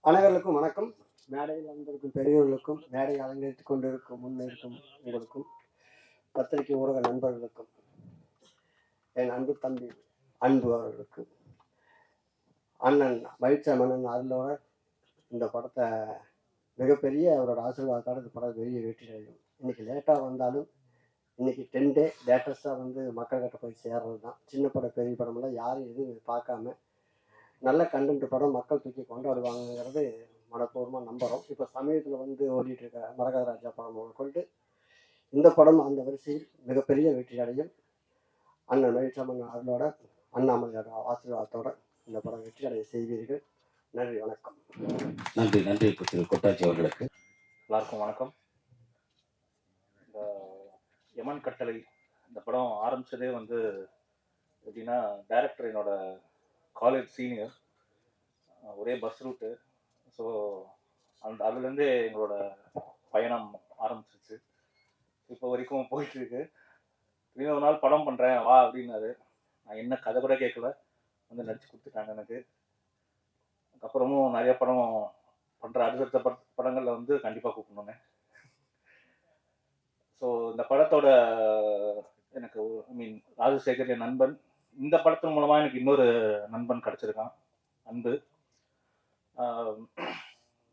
அனைவருக்கும் வணக்கம். மேடையில் வந்திருக்கும் பெரியவர்களுக்கும், மேடை அலங்கரித்துக் கொண்டிருக்கும் முன்னிருக்கும் உங்களுக்கும், பத்திரிகை ஊடக நண்பர்களுக்கும், என் அன்பு தம்பி அன்பு அவர்களுக்கும், அண்ணன் மகிழ்ச்சாமண்ணன் அருளோட இந்த படத்தை மிகப்பெரிய அவரோட ஆசீர்வாதத்தோட இந்த படம் பெரிய வெற்றி அடையும். இன்னைக்கு லேட்டாக வந்தாலும் இன்னைக்கு 10 டே லேட்டஸ்டாக வந்து மக்கள்கிட்ட போய் சேர்றது தான். சின்ன படம் பெரிய படமெல்லாம் யாரும் எதுவும் பார்க்காம நல்ல கண்டென்ட் படம் மக்கள் தூக்கி கொண்டாடுவாங்கிறது மனப்பூர்வமாக நம்புகிறோம். இப்போ சமீபத்தில் வந்து ஓடிட்டு இருக்க மரகத ராஜா படம் கொண்டு இந்த படம் அந்த வரிசையில் மிகப்பெரிய வெற்றி அடையும். அண்ணன் மகிழ்ச்சாமன் அவர்களோட அண்ணாமலையோட ஆசீர்வாதத்தோட இந்த படம் வெற்றி அடைய செய்வீர்கள். நன்றி, வணக்கம். நன்றி நன்றி திரு கொட்டாச்சி அவர்களுக்கு. எல்லாருக்கும் வணக்கம். இந்த யமன் கட்டளை இந்த படம் ஆரம்பித்ததே வந்து எப்படின்னா, டைரக்டர் என்னோட காலேஜ் சீனியர், ஒரே பஸ் ரூட்டு. ஸோ அதுலேருந்தே எங்களோட பயணம் ஆரம்பிச்சிச்சு, இப்போ வரைக்கும் போயிட்டுருக்கு. ஒரு நாள் படம் பண்ணுறேன் வா அப்படின்னாரு. நான் என்ன கதை கூட கேட்கல, வந்து நடிச்சு கொடுத்துட்டாங்க எனக்கு. அதுக்கப்புறமும் நிறைய படம் பண்ணுற அடுத்தடுத்த படங்களில் வந்து கண்டிப்பாக கூப்பிடணுன்னு. ஸோ இந்த படத்தோட எனக்கு ராஜசேகர் என் நண்பன். இந்த படத்தின் மூலமாக எனக்கு இன்னொரு நண்பன் கிடச்சிருக்கான், அன்பு.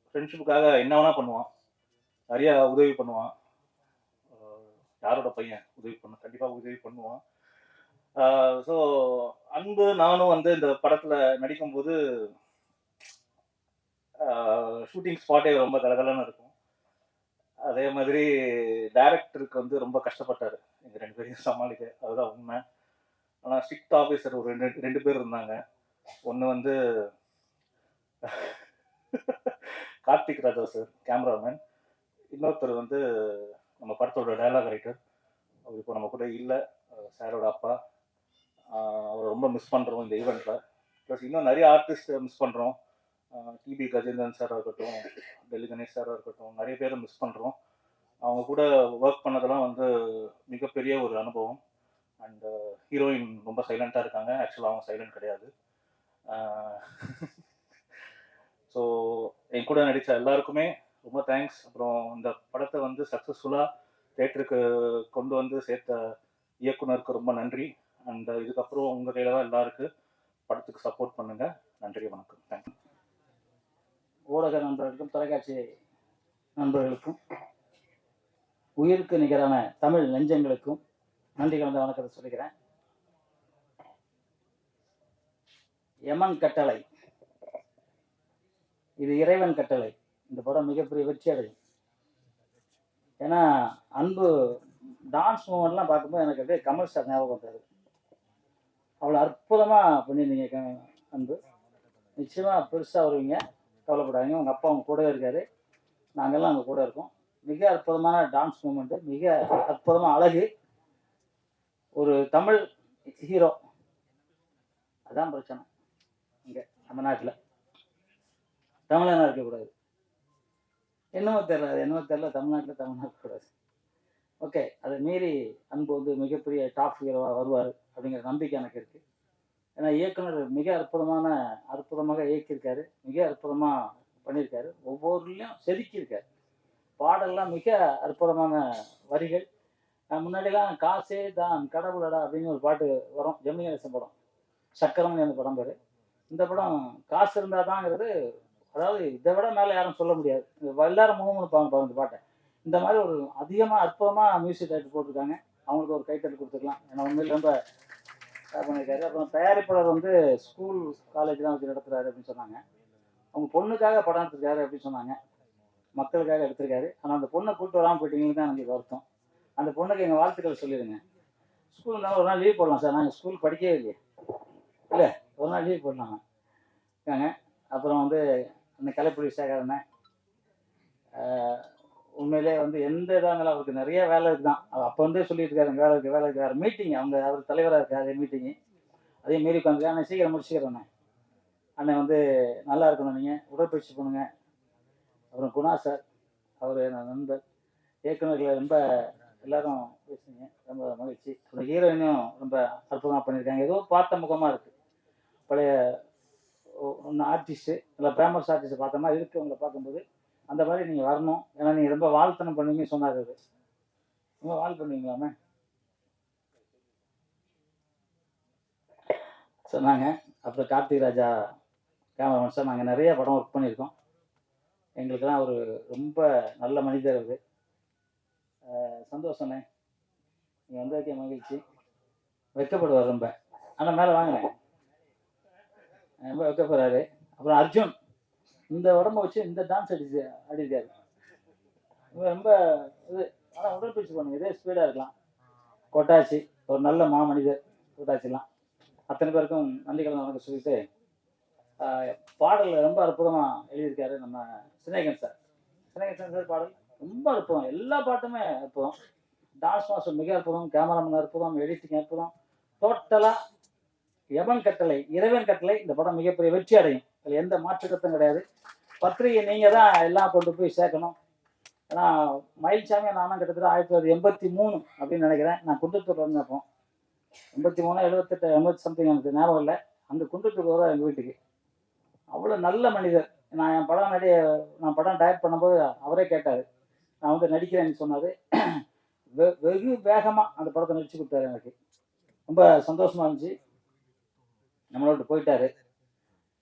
ஃப்ரெண்ட்ஷிப்புக்காக என்ன வேணால் பண்ணுவான், நிறைய உதவி பண்ணுவான். யாரோட பையன் உதவி கண்டிப்பாக உதவி பண்ணுவான். ஸோ அன்பு நானும் வந்து இந்த படத்தில் நடிக்கும்போது ஷூட்டிங் ஸ்பாட்டே ரொம்ப கலகலன்னு இருக்கும். அதே மாதிரி டைரக்டருக்கு வந்து ரொம்ப கஷ்டப்பட்டார் எங்கள் 2 பேரையும் சமாளிக்க, அதுதான் உண்மை. ஆனால் ஸ்ட்ரிக்ட் ஆஃபீஸர் ஒரு ரெண்டு பேர் இருந்தாங்க. ஒன்று வந்து கார்த்திக் ராஜா சார், கேமராமேன். இன்னொருத்தர் வந்து நம்ம படத்தோட டைலாக் ரைட்டர். அவர் இப்போ நம்ம கூட இல்லை, சாரோட அப்பா. அவரை ரொம்ப மிஸ் பண்ணுறோம் இந்த ஈவெண்ட்டில். ப்ளஸ் இன்னும் நிறைய ஆர்டிஸ்ட்டை மிஸ் பண்ணுறோம். டிபி கஜேந்திரன் சாராக இருக்கட்டும், டெல்லி கணேஷ் சாராக இருக்கட்டும், நிறைய பேரை மிஸ் பண்ணுறோம். அவங்க கூட ஒர்க் பண்ணதெல்லாம் வந்து மிகப்பெரிய ஒரு அனுபவம். அண்ட் ஹீரோயின் ரொம்ப சைலண்ட்டாக இருக்காங்க, ஆக்சுவலாக அவங்க சைலண்ட் கிடையாது. ஸோ என் கூட நடித்த எல்லாருக்குமே ரொம்ப தேங்க்ஸ். அப்புறம் இந்த படத்தை வந்து சக்ஸஸ்ஃபுல்லாக தேட்டருக்கு கொண்டு வந்து சேர்த்த இயக்குனருக்கு ரொம்ப நன்றி. அண்ட் இதுக்கப்புறம் உங்கள் கையில் தான் எல்லாருக்கும் படத்துக்கு சப்போர்ட் பண்ணுங்கள். நன்றி, வணக்கம், தேங்க்யூ. ஊடக நண்பர்களுக்கும் தொலைக்காட்சி நண்பர்களுக்கும் உயிருக்கு நிகரான தமிழ் நெஞ்சங்களுக்கும் நன்றி கலந்த வணக்கத்தை சொல்லிக்கிறேன். யமன் கட்டளை, இது இறைவன் கட்டளை. இந்த படம் மிகப்பெரிய வெற்றி அடையும். ஏன்னா அன்பு டான்ஸ் மூமெண்ட்லாம் பார்க்கும்போது எனக்கு அப்படியே கமல் ஸ்டார் ஞாபகம் வந்தாரு. அவ்வளோ அற்புதமாக பண்ணியிருந்தீங்க அன்பு. நிச்சயமாக பெருசாக வருவீங்க, கவலைப்படாதீங்க. உங்கள் அப்பா அவங்க கூடவே இருக்காரு, நாங்கள்லாம் அவங்க கூட இருக்கோம். மிக அற்புதமான டான்ஸ் மூமெண்ட்டு, மிக அற்புதமாக அழகு. ஒரு தமிழ் ஹீரோ, அதுதான் பிரச்சனை இங்கே நம்ம நாட்டில். தமிழனாக இருக்கக்கூடாது, என்னவோ தெரில தமிழ்நாட்டில் தமிழனாக இருக்கக்கூடாது. ஓகே, அதை மீறி அன்பு வந்து மிகப்பெரிய டாப் ஹீரோவாக வருவார் அப்படிங்கிற நம்பிக்கை எனக்கு இருக்குது. ஏன்னா இயக்குனர் மிக அற்புதமாக இயக்கியிருக்காரு, மிக அற்புதமாக பண்ணியிருக்காரு. ஒவ்வொருலையும் செதுக்கியிருக்காரு. பாடல்லாம் மிக அற்புதமான வரிகள். முன்னாடிலாம் காசே தான் கடவுளடா அப்படின்னு ஒரு பாட்டு வரும், ஜெமினி கணேசன் படம், சக்கரம்னு அந்த படம் பேர். இந்த படம் காசு இருந்தால் தாங்கிறது, அதாவது இதை விட மேலே யாரும் சொல்ல முடியாது. எல்லாரும் முகமுணுப்பாங்க பாருங்க இந்த பாட்டை. இந்த மாதிரி ஒரு அதிகமாக அற்புதமாக மியூசிக் டைரக்டர் போட்டிருக்காங்க. அவங்களுக்கு ஒரு கைத்தட்டல் கொடுத்துக்கலாம், ஏன்னா உண்மையில் ரொம்ப பண்ணியிருக்காரு. அப்புறம் தயாரிப்பாளர் வந்து ஸ்கூல் காலேஜ் தான் வச்சு நடத்துகிறாரு அப்படின்னு சொன்னாங்க. அவங்க பொண்ணுக்காக படம் எடுத்துருக்காரு அப்படின்னு சொன்னாங்க, மக்களுக்காக எடுத்திருக்காரு. ஆனால் அந்த பொண்ணை கூப்பிட்டு வராமல் போயிட்டீங்கன்னு தான் எனக்கு வருத்தம். அந்த பொண்ணுக்கு எங்கள் வாழ்த்துக்கள் சொல்லிடுங்க. ஸ்கூல் இருந்தாலும் ஒரு நாள் லீவ் போடலாம் சார், நாங்கள் ஸ்கூல் படிக்கவே இல்லையே, இல்லை ஒரு நாள் லீவ் போடலாங்க இருக்காங்க. அப்புறம் வந்து அந்த கலைப்புலி சேகரனை, உண்மையிலே வந்து எந்த இதாக இருந்தாலும் அவருக்கு நிறைய வேலை இருக்குதான். அவர் அப்போ வந்து சொல்லிட்டு இருக்காரு, வேலை இருக்கு வேறு மீட்டிங், அவர் தலைவராக இருக்காரு, அதே மீட்டிங்கு அதையும் மீறி உட்காந்துருக்காரு. அண்ணன் சீக்கிரம் முடிச்சுக்கிறேன் அண்ணன் வந்து நல்லா இருக்கணும், நீங்கள் உடற்பயிற்சி பண்ணுங்க. அப்புறம் குணா சார், அவர் என் நண்பர். இயக்குநர்களை ரொம்ப எல்லாரும் பேசுனீங்க, ரொம்ப மகிழ்ச்சி. அப்புறம் ஹீரோயினும் ரொம்ப அற்புதமாக பண்ணியிருக்காங்க. ஏதோ பார்த்த முகமாக இருக்குது, பழைய ஒன்று ஆர்டிஸ்ட்டு இல்லை ஃபேமஸ் ஆர்டிஸ்ட்டை பார்த்த மாதிரி இருக்குது உங்களை பார்க்கும்போது. அந்த மாதிரி நீங்கள் வரணும். ஏன்னா நீங்கள் ரொம்ப வாழ்த்தனம் பண்ணுவீங்க சொன்னார் அவர். ரொம்ப வாழ் பண்ணுவீங்களாமே சொன்னாங்க. அப்புறம் கார்த்திக் ராஜா கேமராமேன் சார், நாங்கள் நிறைய படம் ஒர்க் பண்ணியிருக்கோம். எங்களுக்கெல்லாம் ஒரு ரொம்ப நல்ல மனிதர் அவர். சந்தோஷண்ணே, நீங்கள் வந்ததுக்கே மகிழ்ச்சி. வெட்கப்படுவார் ரொம்ப, ஆனால் மேலே வாங்கினேன், ரொம்ப வெட்கப்படுறாரு. அப்புறம் அர்ஜுன் இந்த உடம்ப வச்சு இந்த டான்ஸ் ஆடிருக்காரு. ரொம்ப இது, ஆனால் உடற்பயிற்சி பண்ணுங்க, இதே ஸ்பீடாக இருக்கலாம். கொட்டாச்சி ஒரு நல்ல மாமனிதர். கொட்டாச்சிலாம் அத்தனை பேருக்கும் நன்றிகளை வணக்கம் சொல்லிட்டு, பாடல் ரொம்ப அற்புதமாக எழுதியிருக்காரு நம்ம சினேகன் சார். சினேகன் சார் பாடல் ரொம்ப அற்புதம், எல்லா பாட்டுமே அற்புதம். டான்ஸ் மாஸ்டர் மிக அற்புதம், கேமராமேன் அற்புதம், எடிட்டிங் அற்புதம். டோட்டலாக எவன் கட்டளை, இறைவன் கட்டளை. இந்த படம் மிகப்பெரிய வெற்றி அடையும், அதில் எந்த மாற்று கருத்தும் கிடையாது. பத்திரிகை நீங்கள் தான் எல்லாம் கொண்டு போய் சேர்க்கணும். ஏன்னா மயில்சாமி நானும் கிட்டத்தட்ட 1983 அப்படின்னு நினைக்கிறேன். நான் குன்றத்தூர்ல இருந்தப்போம், 83 78 80 சம்திங் எனக்கு ஞாபகம் இல்லை. அந்த குன்றத்தூர் வர எங்கள் வீட்டுக்கு. அவ்வளோ நல்ல மனிதர். நான் என் படம் நான் படம் டைரக்ட் பண்ணும்போது அவரே கேட்டார், நான் வந்து நடிக்கிறேன்னு சொன்னார். வெகு வேகமாக அந்த படத்தை நடிச்சு கொடுத்தாரு. எனக்கு ரொம்ப சந்தோஷமாக இருந்துச்சு. நம்மளோட போயிட்டாரு,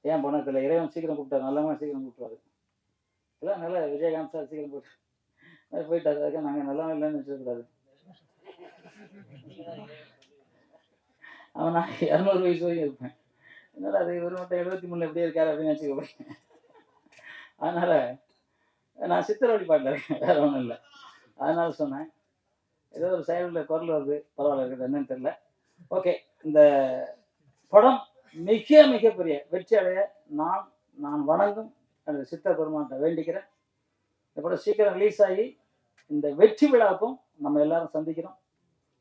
ஏன் போனால் தெரியல. இறைவன் சீக்கிரம் கூப்பிட்டாரு, நல்லவங்க சீக்கிரம் கூப்பிட்டாரு. இல்லை நல்ல விஜயகாந்த் சார் சீக்கிரம் போயிட்டாரு. அதுக்காக நாங்கள் நல்லவங்க இல்லைன்னு நினச்சிடக்கூடாது. அவன் நான் 200 வயசு வரைக்கும் இருப்பேன். என்னடா அது ஒரு மட்டும் 73 எப்படியே இருக்காரு அப்படின்னு நினச்சிக்க. அதனால் நான் சித்திர வழிபாட்டில் இருக்கேன், வேறு ஒன்றும் இல்லை. அதனால சொன்னேன். ஏதோ ஒரு சைடில் குரல் வருது, பரவாயில்ல இருக்குது, என்னன்னு தெரியல. ஓகே, இந்த படம் மிகப்பெரிய வெற்றி அடைய நான் வணங்கும் அந்த சித்தர் பெருமான்கிட்ட வேண்டிக்கிறேன். இந்த படம் சீக்கிரம் ரிலீஸ் ஆகி இந்த வெற்றி விழாவுக்கும் நம்ம எல்லாரும் சந்திக்கிறோம்.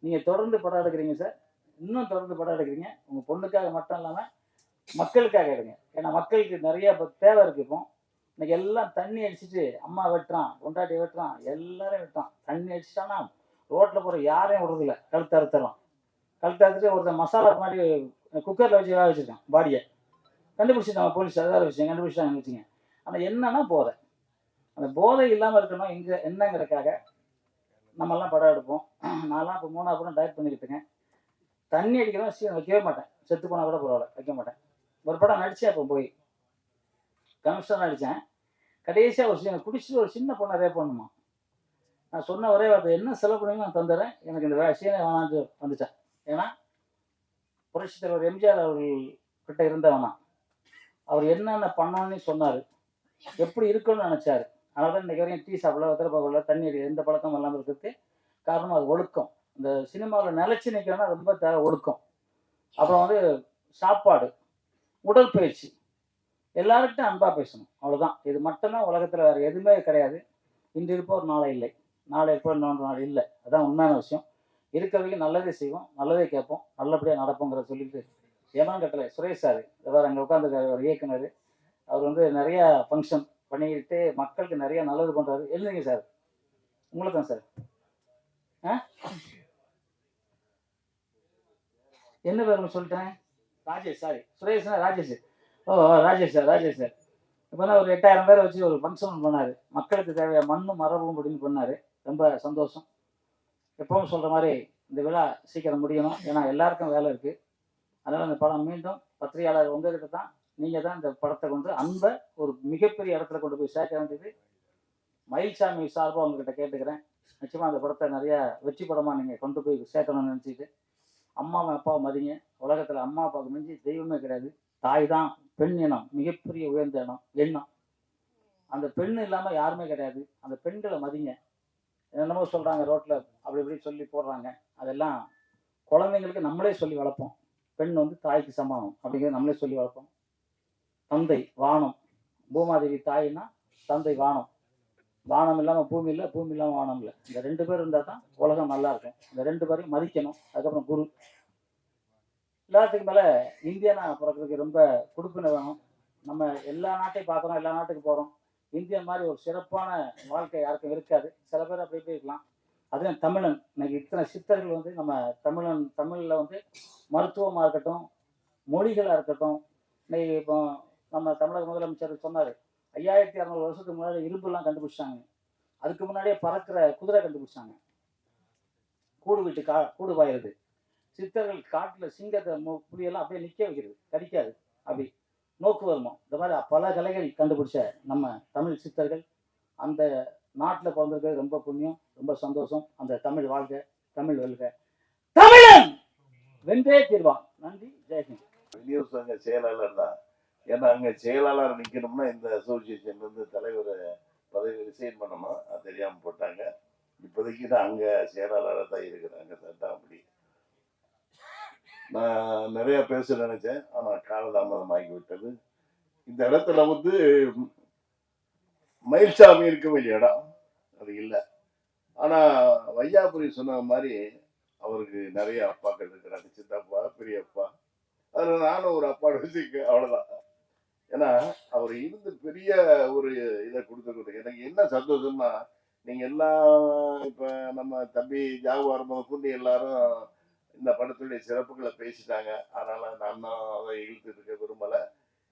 நீங்கள் தொடர்ந்து படம் எடுக்கிறீங்க சார், இன்னும் தொடர்ந்து படம் எடுக்கிறீங்க. உங்கள் பொண்ணுக்காக மட்டும் இல்லாமல் மக்களுக்காக எடுங்க. ஏன்னா மக்களுக்கு நிறைய இப்போ தேவை இருக்குது. இப்போ இன்னைக்கு எல்லாம் தண்ணி அடிச்சுட்டு அம்மா வெட்டுறான், கொண்டாட்டி வெட்டுறான், எல்லாரும் வெட்டுறான். தண்ணி அடிச்சுட்டானா ரோட்டில் போகிற யாரையும் விடுறதில்ல, கழுத்து அறுத்துடலாம். கழுத்து அறுத்துட்டு ஒருத்தர் மசாலா மாதிரி குக்கரில் வச்சு வேக வச்சுருக்கான் பாடியை. கண்டுபிடிச்சிட்டாங்க போலீஸ், அதாவது விஷயம் கண்டுபிடிச்சிட்டாங்க வச்சுங்க. ஆனால் என்னன்னா போதை, அந்த போதை இல்லாமல் இருக்கணும் இங்கே என்னங்கிறக்காக நம்மெல்லாம் படம் எடுப்போம். நான்லாம் இப்போ 3ஆவது படம் டைரக்ட் பண்ணிக்கிட்டுங்க. தண்ணி அடிக்கிறோம் சீன் வைக்கவே மாட்டேன், செத்து போனால் கூட பரவாயில்ல, வைக்க மாட்டேன். ஒரு படம் நடித்தேன், அப்போ போய் கமிஷனர் நடித்தேன். கடைசியாக ஒரு சீனை குடிச்சிட்டு ஒரு சின்ன பொண்ணை ரேப் பண்ணுமா. நான் சொன்ன ஒரே வார்த்தை, என்ன செலவு பண்ணுவீங்க நான் தந்துடுறேன், எனக்கு இந்த சீனை வேணான்னு வந்துட்டேன். ஏன்னா புரட்சித் தலைவர் எம்ஜிஆர் அவர்கள் கிட்ட இருந்தவனா, அவர் என்னென்ன பண்ணணும்னு சொன்னார், எப்படி இருக்கணும்னு நினச்சாரு. அதனால தான் இன்றைக்கி வரைக்கும் டீ சாப்பிடல, வெத்தலை பாக்கல, தண்ணி அடி, எந்த பழக்கம் இல்லாமல் இருக்கிறதுக்கு காரணம் அது ஒழுக்கம். இந்த சினிமாவில் நிலச்சி நிற்கணும்னா ரொம்ப தேவை ஒழுக்கம். அப்புறம் வந்து சாப்பாடு, உடற்பயிற்சி, எல்லாருக்கிட்டும் அன்பாக பேசணும், அவ்வளோதான். இது மட்டும்தான் உலகத்தில், வேறு எதுவுமே கிடையாது. இன்று இருப்போர் நாளை இல்லை, நாளை இருப்போர் இன்னொன்று நாள் இல்லை. அதுதான் உண்மையான விஷயம். இருக்க வரைக்கும் நல்லதே செய்வோம், நல்லதே கேட்போம், நல்லபடியாக நடப்போங்கிற சொல்லிட்டு எமன் கட்டளை சுரேஷ் சார் வேறு அங்கே உட்காந்துருக்காரு, ஒரு இயக்குனர். அவர் வந்து நிறையா ஃபங்க்ஷன் பண்ணிக்கிட்டு மக்களுக்கு நிறைய நல்லது பண்ணுறாரு. எழுதுங்க சார், உங்களை தான் சார். என்ன பேர் சொல்லிட்டேன்? ராஜேஷ், சாரி சுரேஷ்னா ராஜேஷ். ஓ ராஜேஷ் சார், ராஜேஷ் சார். இப்போ தான் ஒரு 8000 பேரை வச்சு ஒரு ஃபங்க்ஷன் பண்ணார். மக்களுக்கு தேவையான மண்ணும் மரபும் அப்படின்னு பண்ணார். ரொம்ப சந்தோஷம். எப்பவும் சொல்கிற மாதிரி இந்த விழா சீக்கிரம் முடியணும், ஏன்னா எல்லாருக்கும் வேலை இருக்குது. அதனால் இந்த படம் மீண்டும் பத்திரிகையாளர் உங்ககிட்ட தான், நீங்கள் தான் இந்த படத்தை கொண்டு அன்பை ஒரு மிகப்பெரிய இடத்துல கொண்டு போய் சேர்க்க வேண்டியது மயில்சாமி சார்பாக உங்ககிட்ட கேட்டுக்கிறேன். நிச்சயமாக அந்த படத்தை நிறையா வெற்றி படமாக நீங்கள் கொண்டு போய் சேர்க்கணும்னு நினச்சிட்டு, அம்மாவை அப்பாவை மதிங்க. உலகத்தில் அம்மா அப்பாவுக்கு மிஞ்சி தெய்வமே கிடையாது. தாய் தான் பெண் இனம், மிகப்பெரிய உயர்ந்த எண்ணம். அந்த பெண் இல்லாமல் யாருமே கிடையாது. அந்த பெண்களை மதிங்க. என்னென்னமோ சொல்கிறாங்க ரோட்டில், அப்படி இப்படி சொல்லி போடுறாங்க. அதெல்லாம் குழந்தைங்களுக்கு நம்மளே சொல்லி வளர்ப்போம். பெண் வந்து தாய்க்கு சமானம் அப்படிங்கிறத நம்மளே சொல்லி வளர்ப்போம். தந்தை வானம், பூமாதேவி தாய்னா தந்தை வானம். வானம் இல்லாமல் பூமி இல்லை, பூமி இல்லாமல் வானம் இல்லை. இந்த 2 பேர் இருந்தால் தான் உலகம் நல்லா இருக்கும். இந்த 2 பேரையும் மதிக்கணும். அதுக்கப்புறம் குரு. எல்லாத்துக்கும் மேலே இந்தியனா பிறக்கிறதுக்கு ரொம்ப கொடுப்பினை வேணும். நம்ம எல்லா நாட்டையும் பார்க்குறோம், எல்லா நாட்டுக்கு போகிறோம். இந்தியா மாதிரி ஒரு சிறப்பான வாழ்க்கை யாருக்கும் இருக்காது. சில பேர் அப்படி இப்படி இருக்கலாம். அதுவும் தமிழன், இன்னைக்கு இத்தனை சித்தர்கள் வந்து நம்ம தமிழில் வந்து மருத்துவமாக இருக்கட்டும், மொழிகளாக இருக்கட்டும், இன்னைக்கு இப்போ நம்ம தமிழக முதலமைச்சர் சொன்னார் 5600 வருஷத்துக்கு முன்னாடி இரும்புலாம் கண்டுபிடிச்சாங்க. அதுக்கு முன்னாடியே பறக்கிற குதிரை கண்டுபிடிச்சாங்க. கூடு விட்டு கூடு பாயிருது. சித்தர்கள் காட்டில் சிங்கத்தை புலியெல்லாம் அப்படியே நிற்க வைக்கிறது, கடிக்காது, அப்படி நோக்கு வருமோ. இந்த மாதிரி பல கலைகள் கண்டுபிடிச்ச நம்ம தமிழ் சித்தர்கள் அந்த நாட்டில் பிறந்திருக்கிறது ரொம்ப புண்ணியம், ரொம்ப சந்தோஷம். அந்த தமிழ் வாழ்க, தமிழ் வெல்க, தமிழன் வென்றே தீர்வான். நன்றி, ஜெயஹிந்த். வெளியூர் சங்க செயலாளர் தான். ஏன்னா அங்கே செயலாளர் நிற்கணும்னா இந்த அசோசியேஷன்லேருந்து தலைவர் பதவி ரிசைன் பண்ணணும், அது தெரியாமல் போட்டாங்க. இப்போதைக்கு தான் அங்கே செயலாளராக தான் இருக்கிறாங்க. சட்டம் அப்படி நான் நிறையா பேச நினைச்சேன், ஆனால் காலதாமதம் ஆகிவிட்டது. இந்த இடத்துல வந்து மயில்சாமி இருக்க வேண்டிய இடம் அது இல்லை. ஆனால் வையாபுரி சொன்ன மாதிரி அவருக்கு நிறைய அப்பாக்கள் இருக்கிறாங்க, சித்தப்பா, பெரியப்பா. அதில் நானும் ஒரு அப்பா வச்சுக்க, அவ்வளோதான். ஏன்னா அவர் இருந்து பெரிய ஒரு இதை கொடுத்துக்கிட்டு எனக்கு என்ன சந்தோஷம்னா, நீங்கள் எல்லாம் இப்போ நம்ம தம்பி ஜாகுவார் கொண்டு எல்லாரும் இந்த படத்துடைய சிறப்புகளை பேசிட்டாங்க. அதனால் நான் அதை இழுத்துட்டு இருக்க விரும்பலை.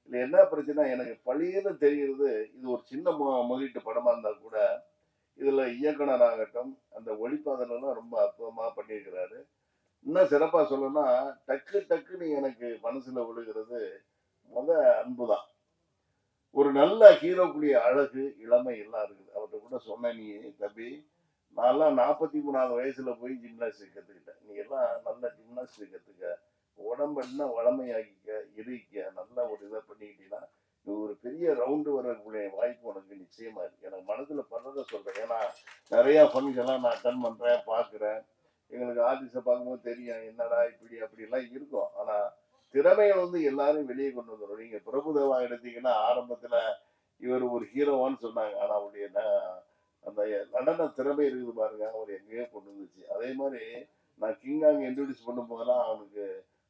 இல்லை என்ன பிரச்சனை, எனக்கு பழியன்னு தெரிகிறது, இது ஒரு சின்ன முதலீட்டு படமாக இருந்தால் கூட இதில் இயக்குனராகட்டும் அந்த ஒளிப்பாதலாம் ரொம்ப அற்புதமாக பண்ணியிருக்கிறாரு. இன்னும் சிறப்பாக சொல்லணும்னா, டக்கு டக்குன்னு எனக்கு மனசில் விழுகிறது அன்பு தான். ஒரு நல்ல ஹீரோக்குரிய அழகு, இளமை எல்லாம் இருக்குது. அவர்கிட்ட கூட சொன்ன, நீ தம்பி நான்லாம் 43வது வயசுல போய் ஜிம்னாஸ்டிக் கற்றுக்கிட்டேன், நீ எல்லாம் நல்ல ஜிம்னாஸ்டிக் கற்றுக்க, உடம்பு இன்னும் வளமையாக்கிக்க, இருக்க, நல்லா ஒரு இதை பண்ணிக்கிட்டீங்கன்னா நீ ஒரு பெரிய ரவுண்டு வரக்கூடிய வாய்ப்பு உனக்கு நிச்சயமா இருக்கு. எனக்கு மனதில் படுறதை சொல்கிறேன். ஏன்னா நிறையா ஃபங்க்ஷன்லாம் நான் அட்டன் பண்ணுறேன், பார்க்குறேன். எங்களுக்கு ஆர்டிஸ்டை பார்க்கும்போது தெரியும் என்னடா இப்படி அப்படிலாம் இருக்கும். ஆனால் திறமையை எல்லாரும் வெளியே கொண்டு வந்துடும். நீங்கள் பிரபுதேவா எடுத்தீங்கன்னா ஆரம்பத்தில் இவர் ஒரு ஹீரோவான்னு சொன்னாங்க, ஆனால் அவருடைய அந்த நடன திறமை இருக்குது பாருங்க, அவர் எங்கேயோ கொண்டு வந்துச்சு. அதே மாதிரி நான் கிங்காங் இன்ட்ரடியூஸ் பண்ணும் போதெல்லாம்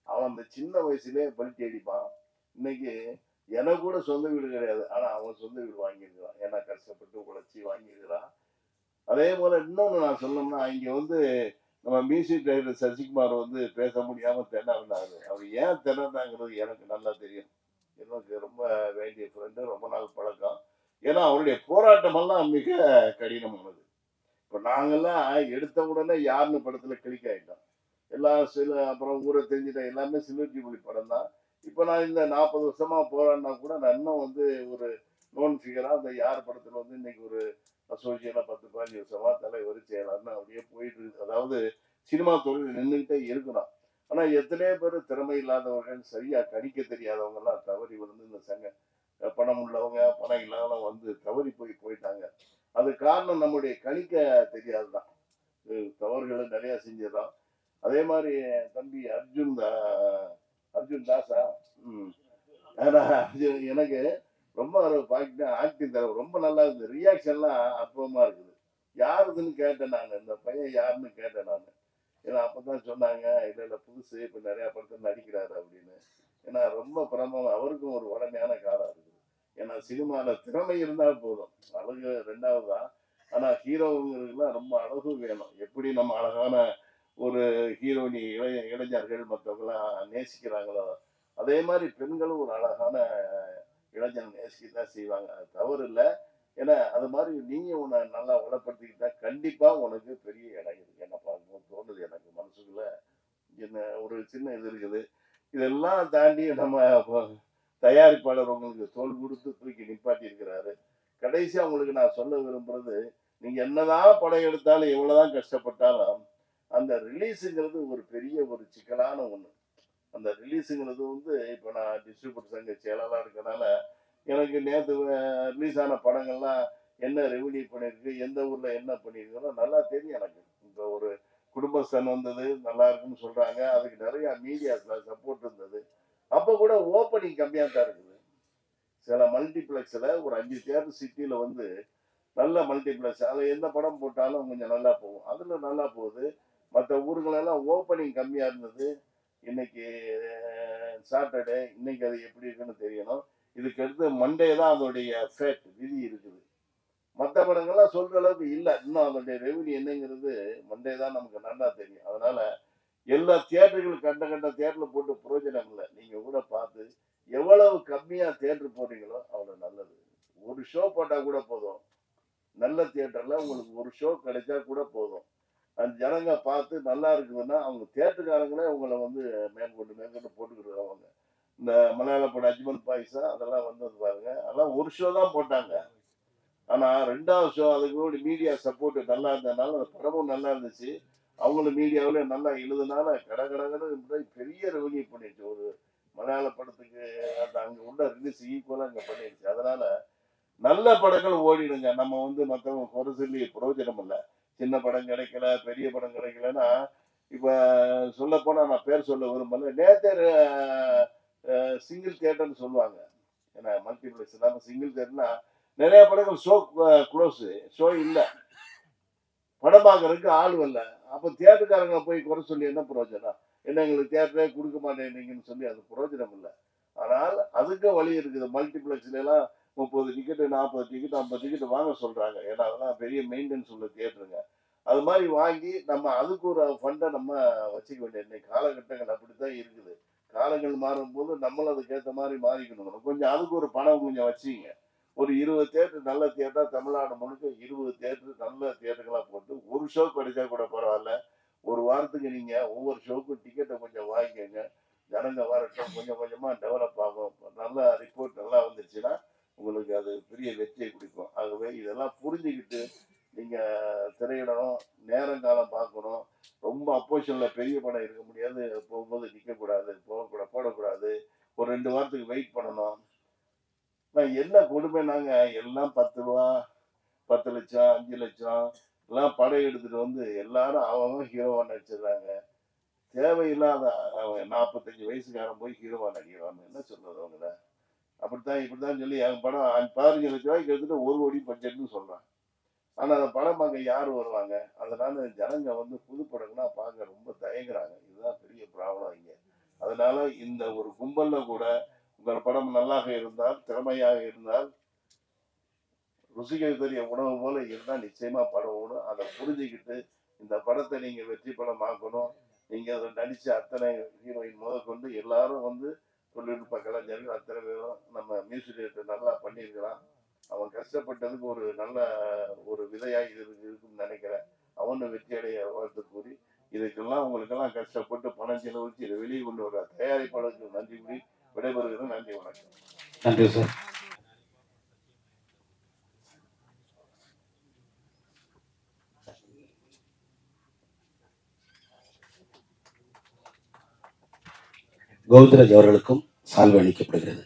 அவன் அந்த சின்ன வயசுலேயே பல்ட்டி அடிப்பான். இன்னைக்கு எனக்கு கூட சொந்த வீடு கிடையாது, ஆனால் அவன் சொந்த வீடு வாங்கியிருக்கிறான். ஏன்னா கஷ்டப்பட்டு உழைச்சி வாங்கியிருக்கிறான். அதே போல் இன்னொன்று நான் சொல்லணும்னா, இங்கே நம்ம மியூசிக் டைரக்டர் சசிகுமார் பேச முடியாமல் திணறினாரு. அவர் ஏன் திணறினாங்கிறது எனக்கு நல்லா தெரியும். எனக்கு ரொம்ப வேண்டிய ஃப்ரெண்டு, ரொம்ப நாள் பழக்கம். ஏன்னா அவருடைய போராட்டமெல்லாம் மிக கடினமானது. இப்போ நாங்கள்லாம் எடுத்த உடனே யாருன்னு படத்தில் கிளிக் ஆகிட்டோம். எல்லாம் அப்புறம் ஊரை தெரிஞ்சுட்ட எல்லாமே சில்வர் மொழி படம் தான். இப்போ நான் இந்த 40 வருஷமாக போராடினா கூட நான் இன்னும் ஒரு நோன் ஃபிகராக அந்த யார் படத்தில் இன்னைக்கு ஒரு அசோசியேட்டாக 10-15 வருஷமாக தலைவர் செயலாளர்னு அப்படியே போயிட்டு இருக்கு. அதாவது சினிமா தொழில் நின்றுக்கிட்டே இருக்கிறோம். ஆனால் எத்தனையோ பேர் திறமை இல்லாதவர்கள், சரியாக கணிக்க தெரியாதவங்கெல்லாம் தவறி இந்த சங்க பணம் உள்ளவங்க, பணம் இல்லாதவங்க தவறி போயிட்டாங்க. அது காரணம் நம்முடைய கணிக்க தெரியாது தான். தவறுகளை நிறையா செஞ்சிடறோம். அதே மாதிரி தம்பி அர்ஜுன் தாஸா, எனக்கு ரொம்ப ஆக்டிங் தர ரொம்ப நல்லா இருக்குது. ரியாக்ஷன்லாம் அற்புதமாக இருக்குது. யாருதுன்னு கேட்டேன் நான், இந்த பையன் யாருன்னு கேட்டேன் நான். ஏன்னா அப்போ தான் சொன்னாங்க, இல்லை புதுசு, இப்போ நிறையா படத்தில் நடிக்கிறாரு அப்படின்னு. ஏன்னா ரொம்ப பிரமம், அவருக்கும் ஒரு வளமையான காலம் இருக்குது. ஏன்னா சினிமாவில் திறமை இருந்தால் போதும், அழகு ரெண்டாவது தான். ஆனால் ஹீரோங்கிறதுலாம் ரொம்ப அழகு வேணும். எப்படி நம்ம அழகான ஒரு ஹீரோயினி இளைஞர்கள் மற்றவங்களாம் நேசிக்கிறாங்களோ, அதே மாதிரி பெண்களும் ஒரு அழகான இளைஞர் நேசிக்க தான் செய்வாங்க. அது தவறு இல்லை. ஏன்னா அது மாதிரி நீங்கள் உன்னை நல்லா வளப்படுத்திக்கிட்டா கண்டிப்பாக உனக்கு பெரிய இடம் இருக்குது. என்ன பார்க்கும்போது தோணுது எனக்கு மனசுக்குள்ள. என்ன ஒரு சின்ன இது இருக்குது. இதெல்லாம் தாண்டி நம்ம தயாரிப்பாளர் உங்களுக்கு தோல் கொடுத்து தூக்கி நிப்பாட்டி இருக்கிறாரு. கடைசியாக உங்களுக்கு நான் சொல்ல விரும்புறது, நீங்கள் என்னதான் படம் எடுத்தாலும் எவ்வளோதான் கஷ்டப்பட்டாலும் அந்த ரிலீஸுங்கிறது ஒரு பெரிய ஒரு சிக்கலான ஒன்று. அந்த ரிலீஸுங்கிறது இப்போ நான் டிஸ்ட்ரிபியூட்டர் சங்க செயலாளராக இருக்கிறனால எனக்கு நேற்று ரிலீஸ் ஆன படங்கள்லாம் என்ன ரெவன்யூ பண்ணியிருக்கு, எந்த ஊரில் என்ன பண்ணியிருக்கோ நல்லா தெரியும் எனக்கு. இப்போ ஒரு குடும்பஸ்தன் வந்தது நல்லா இருக்குன்னு சொல்கிறாங்க, அதுக்கு நிறையா மீடியாஸில் சப்போர்ட் இருந்தது. அப்போ கூட ஓப்பனிங் கம்மியாக தான் இருக்குது. சில மல்டிப்ளெக்ஸில் ஒரு 5 தியேட்டர் சிட்டியில் நல்ல மல்டிப்ளெக்ஸ், அதில் எந்த படம் போட்டாலும் கொஞ்சம் நல்லா போகும். அதில் நல்லா போகுது. மற்ற ஊர்களெல்லாம் ஓப்பனிங் கம்மியாக இருந்தது. இன்னைக்கு சாட்டர்டே, இன்னைக்கு அது எப்படி இருக்குன்னு தெரியணும். இதுக்கு அடுத்து மண்டே தான் அதோடைய ஃபேட் விதி இருக்குது. மற்ற படங்கள்லாம் சொல்கிற அளவுக்கு இல்லை. இன்னும் அதோடைய ரெவன்யூ என்னங்கிறது மண்டே தான் நமக்கு நல்லா தெரியும். அதனால் எல்லா தியேட்டர்களும் கண்ட தியேட்டரில் போட்டு பிரயோஜனம் இல்லை. நீங்கள் கூட பார்த்து எவ்வளவு கம்மியா தியேட்டர் போறீங்களோ அவ்வளவு நல்லது. ஒரு ஷோ போட்டா கூட போதும். நல்ல தியேட்டர்ல உங்களுக்கு ஒரு ஷோ கிடைச்சா கூட போதும். அந்த ஜனங்க பார்த்து நல்லா இருக்குதுன்னா அவங்க தியேட்டர்காரங்களே உங்களை வந்து மேற்கொண்டு போட்டுக்கிடுவாங்க. இந்த மலையாள படம் அஜ்மல் பாய்ஸா அதெல்லாம் வந்தது பாருங்க. அதெல்லாம் ஒரு ஷோ தான் போட்டாங்க. ஆனா 2வது ஷோ அதுக்கு முன்னாடி மீடியா சப்போர்ட் நல்லா இருந்ததுனால அந்த படமும் நல்லா இருந்துச்சு. அவங்களும் மீடியாவில நல்லா எழுதுனால கடகடன்னு பெரிய ரெவன்யூ பண்ணிடுச்சு. ஒரு மலையாள படத்துக்கு அந்த அங்க உள்ள ரிலீஸ் ஈக்குவலா அங்க பண்ணிடுச்சு. அதனால நல்ல படங்கள் ஓடிடுங்க. நம்ம வந்து மத்தவங்க குறை சொல்லி பிரயோஜனம் இல்ல. சின்ன படம் கிடைக்கல, பெரிய படம் கிடைக்கலன்னா, இப்ப சொல்லப்போனா நான் பேர் சொல்ல விரும்பல. நேத்தே சிங்கிள் தியேட்டர்ன்னு சொல்லுவாங்க. ஏன்னா மல்டிப்ளெக்ஸ் இல்லாம சிங்கிள் தியேட்டர்னா நெறைய படங்கள் ஷோ குளோஸ். ஷோ இல்ல. படம் பார்க்கறதுக்கு ஆள் வரல. அப்ப தியேட்டர்காரங்கள போய் குறை சொல்லி என்ன பிரயோஜனம்? என்ன எங்களுக்கு தியேட்டரே குடுக்க மாட்டேன்றீங்கன்னு சொல்லி அது பிரயோஜனம் இல்ல. ஆனால் அதுக்கும் வழி இருக்குது. மல்டிப்ளெக்ஸ்ல எல்லாம் 30 டிக்கெட், 40 டிக்கெட், 50 டிக்கெட் வாங்க சொல்றாங்க. ஏன்னா அதெல்லாம் பெரிய மெயின்டெனன்ஸ் உள்ள தியேட்டருங்க. அது மாதிரி வாங்கி நம்ம அதுக்கு ஒரு ஃபண்ட நம்ம வச்சுக்க வேண்டிய இன்னைக்கு காலகட்டங்கள் அப்படித்தான் இருக்குது. காலங்கள் மாறும்போது நம்மளும் அதுக்கேத்த மாதிரி மாறிக்கணும். கொஞ்சம் அதுக்கு ஒரு பணம் கொஞ்சம் வச்சுங்க. ஒரு 20 தியேட்டர் நல்ல தியேட்டரா தமிழ்நாடு முழுக்க 20 தியேட்டர் நல்ல தியேட்டர்களா போட்டு ஒரு ஷோ கிடைச்சா கூட பரவாயில்ல. ஒரு வாரத்துக்கு நீங்க ஒவ்வொரு ஷோக்கும் டிக்கெட்டை கொஞ்சம் வாங்கிக்கங்க. ஜனங்க வரட்டும். கொஞ்சம் கொஞ்சமா டெவலப் ஆகும். நல்ல ரிப்போர்ட் நல்லா வந்துருச்சுன்னா உங்களுக்கு அது பெரிய வெற்றியை குடுக்கும். ஆகவே இதெல்லாம் புரிஞ்சுக்கிட்டு நீங்க திரையிடணும். நேரங்காலம் பார்க்கணும். ரொம்ப அப்போசிஷன்ல பெரிய படம் இருக்க முடியாது. போகும்போது நிக்கக்கூடாது. போடக்கூடாது. ஒரு 2 வாரத்துக்கு வெயிட் பண்ணணும். என்ன கொடுமைனாங்க எல்லாம் ரூ. 10, 10,00,000, 5,00,000 எல்லாம் படம் எடுத்துட்டு வந்து எல்லாரும் அவன் ஹீரோவா நடிச்சிடுறாங்க. தேவையில்லாத அவன் 45 வயசுக்காரன் போய் ஹீரோவா நடிக்கிறான்னு என்ன சொல்றது அவங்கள? அப்படித்தான் இப்படித்தான் சொல்லி என் படம் 15,00,000 எடுத்துட்டு 1 கோடி பட்ஜெட்னு சொல்றான். ஆனா அந்த படம் பார்க்க யாரு வருவாங்க? அதனால ஜனங்க வந்து புது படம்னா பார்க்க ரொம்ப தயங்குறாங்க. இதுதான் பெரிய ப்ராப்ளம் இங்க. அதனால இந்த ஒரு கும்பல்ல கூட உங்கள் படம் நல்லாக இருந்தால், திறமையாக இருந்தால், ருசிக்க தெரிய உணவு போல இருந்தா நிச்சயமா படம் ஓடும். அதை புரிஞ்சுக்கிட்டு இந்த படத்தை நீங்க வெற்றி படமாக்கணும். நீங்க அதை நடிச்ச அத்தனை ஹீரோயின் முதற்கொண்டு எல்லாரும் வந்து தொழில்நுட்ப கலைஞர்கள் அத்தனை பேரும் நம்ம மியூசிக் டைரக்டர் நல்லா பண்ணியிருக்கிறான். அவன் கஷ்டப்பட்டதுக்கு ஒரு நல்ல ஒரு விதையா இது இருக்குன்னு நினைக்கிறேன். அவனு வெற்றி அடைய வாழ்த்து கூறி இதுக்கெல்லாம் உங்களுக்கெல்லாம் கஷ்டப்பட்டு பணம் செலவழிச்சு இதை வெளியே கொண்டு வர தயாரிப்பாளருக்கு நன்றி கூறி விடைபெறுகிறேன். நன்றி, வணக்கம். நன்றி சார். கோவிந்தராஜ் அவர்களுக்கும் சால்வை அளிக்கப்படுகிறது.